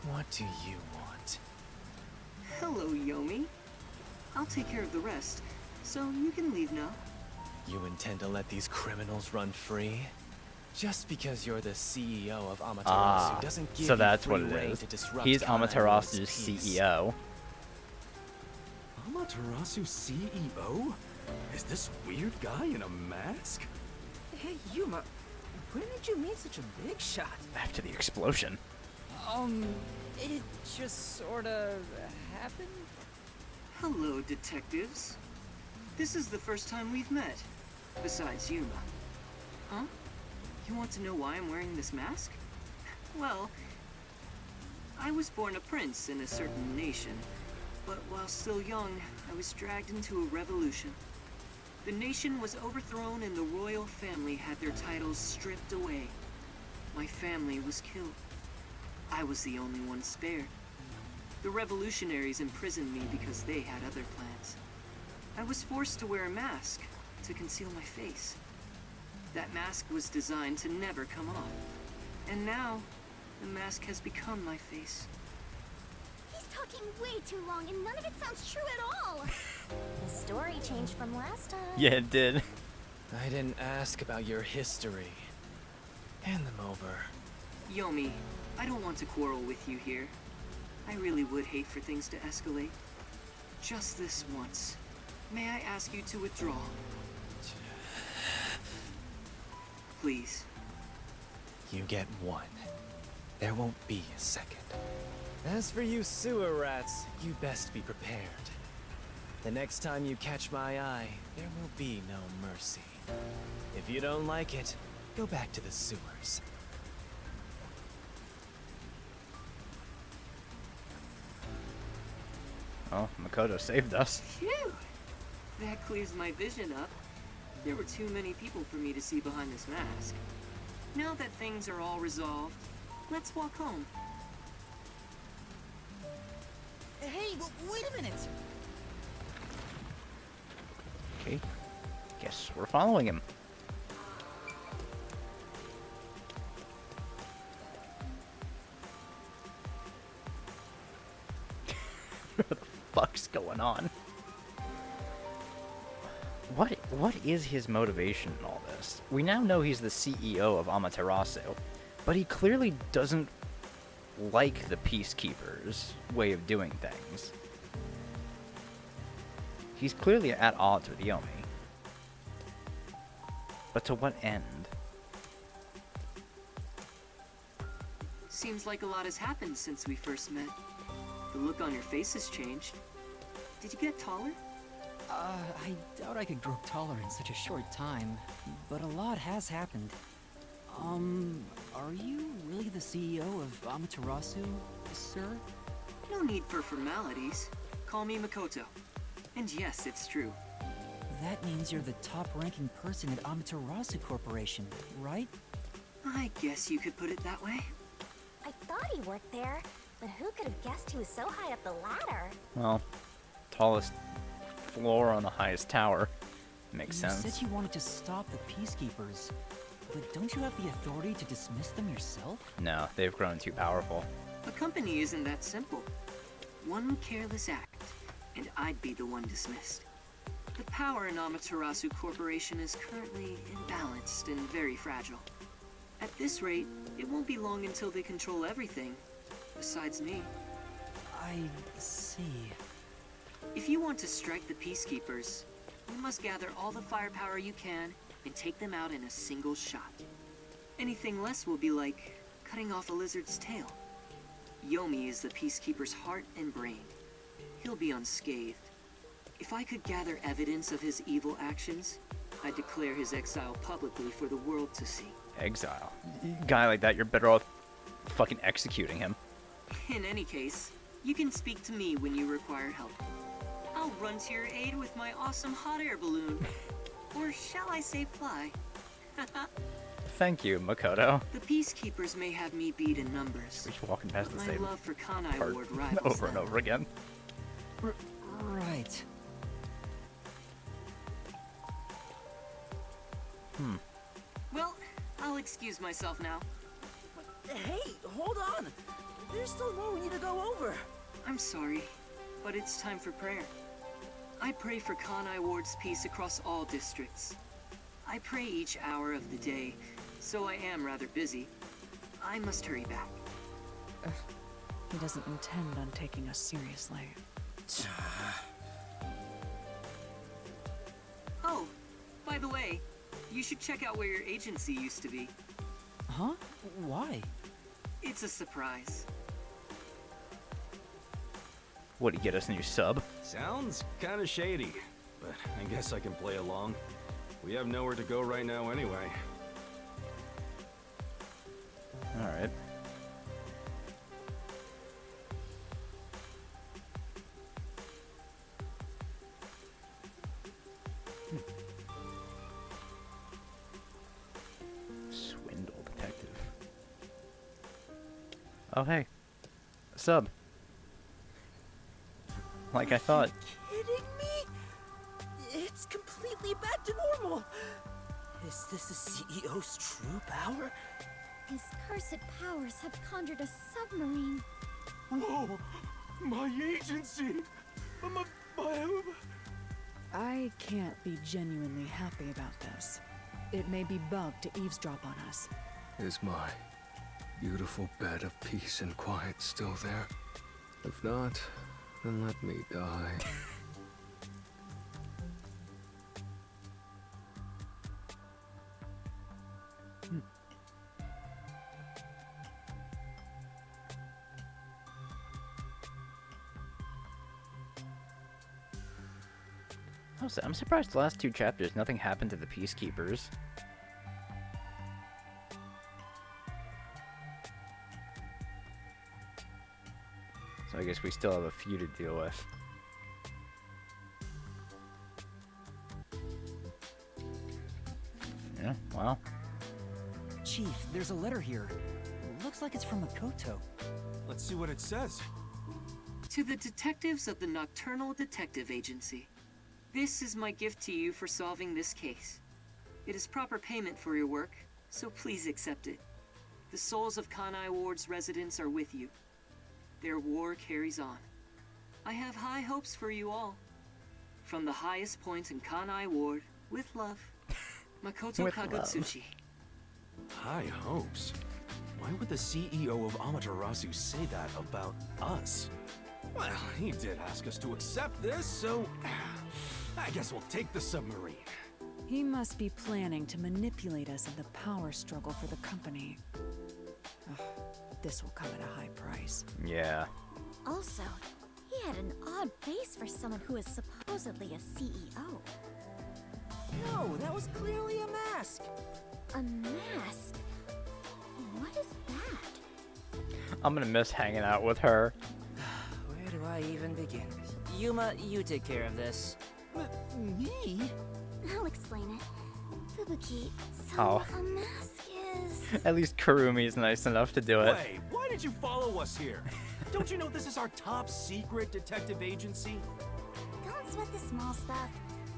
What do you want? Hello, Yomi. I'll take care of the rest, so you can leave now. You intend to let these criminals run free? Just because you're the CEO of Amaterasu doesn't give so you that's free what it rein is. to disrupt He's Kanae's Amaterasu's peace. CEO. Amaterasu CEO? Is this weird guy in a mask? Hey, Yuma, when did you meet such a big shot? After the explosion. It just sorta happened? Hello, detectives. This is the first time we've met, besides Yuma. Huh? You want to know why I'm wearing this mask? Well, I was born a prince in a certain nation, but while still young, I was dragged into a revolution. The nation was overthrown and the royal family had their titles stripped away. My family was killed. I was the only one spared. The revolutionaries imprisoned me because they had other plans. I was forced to wear a mask to conceal my face. That mask was designed to never come off. And now, The mask has become my face. He's talking way too long, and none of it sounds true at all. The story changed from last time. Yeah, it did. I didn't ask about your history. Hand them over. Yomi, I don't want to quarrel with you here. I really would hate for things to escalate. Just this once. May I ask you to withdraw? Please. You get one. There won't be a second. As for you sewer rats, you best be prepared. The next time you catch my eye, there will be no mercy. If you don't like it, go back to the sewers. Oh, Makoto saved us. Phew! That clears my vision up. There were too many people for me to see behind this mask. Now that things are all resolved, let's walk home. Hey, wait a minute! Okay. Guess we're following him. What the fuck's going on? What is his motivation in all this? We now know he's the CEO of Amaterasu, but he clearly doesn't like the Peacekeepers' way of doing things. He's clearly at odds with Yomi. But to what end? Seems like a lot has happened since we first met. The look on your face has changed. Did you get taller? I doubt I could grow taller in such a short time, but a lot has happened. Are you really the CEO of Amaterasu, sir? No need for formalities. Call me Makoto. And yes, it's true. That means you're the top-ranking person at Amaterasu Corporation, right? I guess you could put it that way. I thought he worked there, but who could have guessed he was so high up the ladder? Well, tallest floor on the highest tower. Makes sense. You said you wanted to stop the Peacekeepers, but don't you have the authority to dismiss them yourself? No, they've grown too powerful. A company isn't that simple. One careless act, and I'd be the one dismissed. The power in Amaterasu Corporation is currently imbalanced and very fragile. At this rate, it won't be long until they control everything, besides me. I see. If you want to strike the Peacekeepers, you must gather all the firepower you can and take them out in a single shot. Anything less will be like cutting off a lizard's tail. Yomi is the Peacekeeper's heart and brain. He'll be unscathed. If I could gather evidence of his evil actions, I'd declare his exile publicly for the world to see. Exile. Guy like that, you're better off fucking executing him. In any case, you can speak to me when you require help. I'll run to your aid with my awesome hot air balloon. Or shall I say fly? Thank you, Makoto. The Peacekeepers may have me beat in numbers. We're just walking past the my same love for Kanai part Ward rivals over and them. over again. Right. Well, I'll excuse myself now. Hey, hold on! There's still more we need to go over. I'm sorry, but it's time for prayer. I pray for Kanai Ward's peace across all districts. I pray each hour of the day, so I am rather busy. I must hurry back. He doesn't intend on taking us seriously. Oh, by the way, you should check out where your agency used to be. Huh? Why? It's a surprise. Would he get us a new sub? Sounds kind of shady, but I guess I can play along. We have nowhere to go right now anyway. Alright. Swindle detective. Oh hey. Sub. Like I thought. Kidding me? It's completely back to normal. Is this the CEO's true power? His cursed powers have conjured a submarine. Whoa! My agency! I can't be genuinely happy about this. It may be bugged to eavesdrop on us. Is my beautiful bed of peace and quiet still there? If not, then let me die. I'm surprised the last 2 chapters nothing happened to the Peacekeepers. So I guess we still have a few to deal with. Yeah, wow. Chief, there's a letter here. Looks like it's from Makoto. Let's see what it says. To the detectives of the Nocturnal Detective Agency. This is my gift to you for solving this case. It is proper payment for your work, so please accept it. The souls of Kanai Ward's residents are with you. Their war carries on. I have high hopes for you all. From the highest point in Kanai Ward, with love, Makoto With Kagutsuchi. High hopes? Why would the CEO of Amaterasu say that about us? Well, he did ask us to accept this, so I guess we'll take the submarine. He must be planning to manipulate us in the power struggle for the company. Ugh, this will come at a high price. Yeah. Also, he had an odd face for someone who is supposedly a CEO. No, that was clearly a mask. A mask? What is that? I'm gonna miss hanging out with her. Where do I even begin? Yuma, you take care of this. Me? I'll explain it. Fubuki, so Oh. a mask is... At least Kurumi's nice enough to do it. Wait, why did you follow us here? Don't you know this is our top secret detective agency? Don't sweat the small stuff.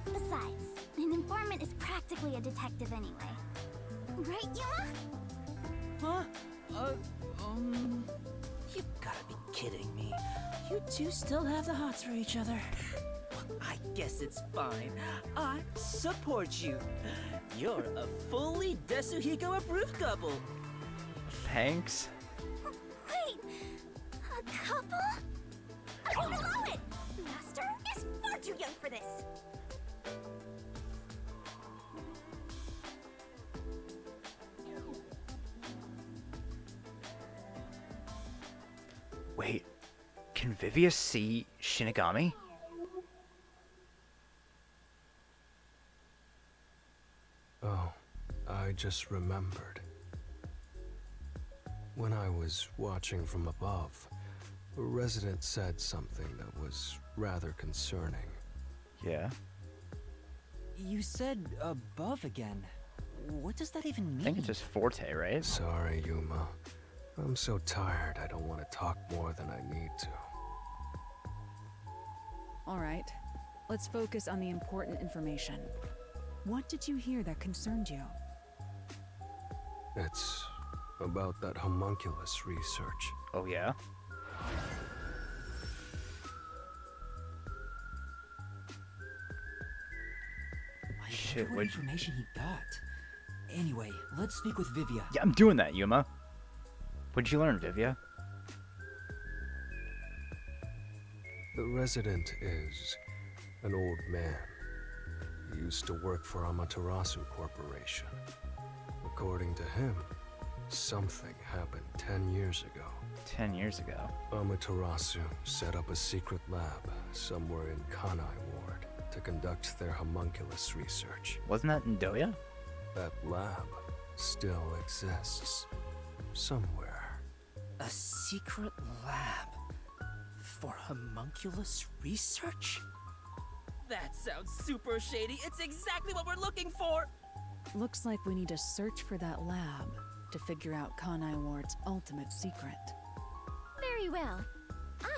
Besides, an informant is practically a detective anyway. Right, Yuma? Huh? You gotta be kidding me. You two still have the hots for each other. I guess it's fine. I support you. You're a fully Desuhiko approved couple. Thanks. Wait, a couple? I won't allow it! Master is far too young for this. Wait, can Vivia see Shinigami? Oh, I just remembered. When I was watching from above, a resident said something that was rather concerning. Yeah. You said above again. What does that even mean? I think it's just forte, right? Sorry, Yuma. I'm so tired I don't want to talk more than I need to. All right, let's focus on the important information. What did you hear that concerned you? It's about that homunculus research. Oh, yeah? Shit, what what? information he got. Anyway, let's speak with Vivia. Yeah, I'm doing that, Yuma. What'd you learn, Vivia? The resident is an old man. He used to work for Amaterasu Corporation. According to him, something happened 10 years ago. 10 years ago. Amaterasu set up a secret lab somewhere in Kanai Ward to conduct their homunculus research. Wasn't that in Doya? That lab still exists. Somewhere. A secret lab for homunculus research? That sounds super shady. It's exactly what we're looking for. Looks like we need to search for that lab to figure out Kanai Ward's ultimate secret. Very well.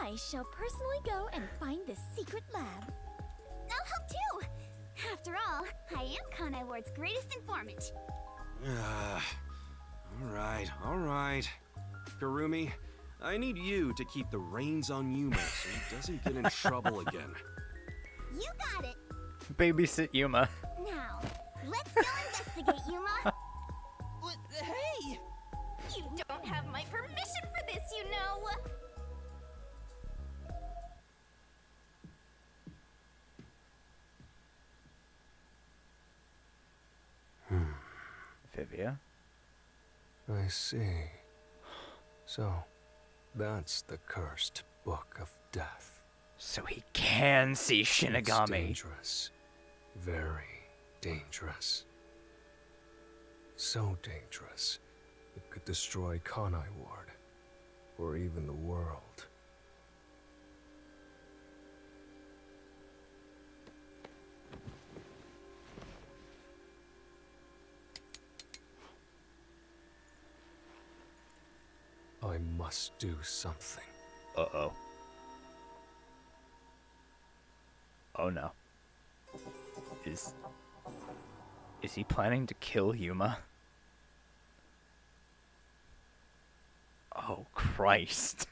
I shall personally go and find this secret lab. I'll help too. After all, I am Kanai Ward's greatest informant. All All right. Karumi, I need you to keep the reins on Yuma so he doesn't get in trouble again. You got it. Babysit Yuma. Now, let's go investigate, Yuma. Hey! You don't have my permission for this, you know. Vivia? I see. So, that's the cursed Book of Death. So he can see It's Shinigami. dangerous. Very dangerous. So dangerous, it could destroy Kanai Ward, or even the world. I must do something. Uh-oh. Oh no. Is he planning to kill Yuma? Oh, Christ.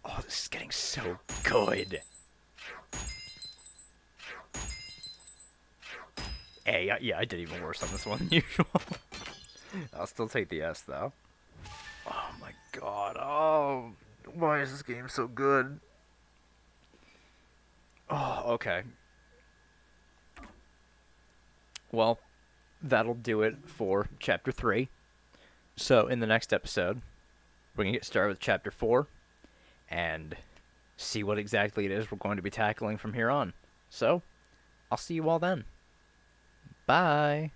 Oh, this is getting so good. Hey, yeah, I did even worse on this one than usual. I'll still take the S, though. Oh my god. Oh, why is this game so good? Oh, okay. Well, that'll do it for Chapter 3. So, in the next episode, we're going to get started with Chapter 4 and see what exactly it is we're going to be tackling from here on. So, I'll see you all then. Bye!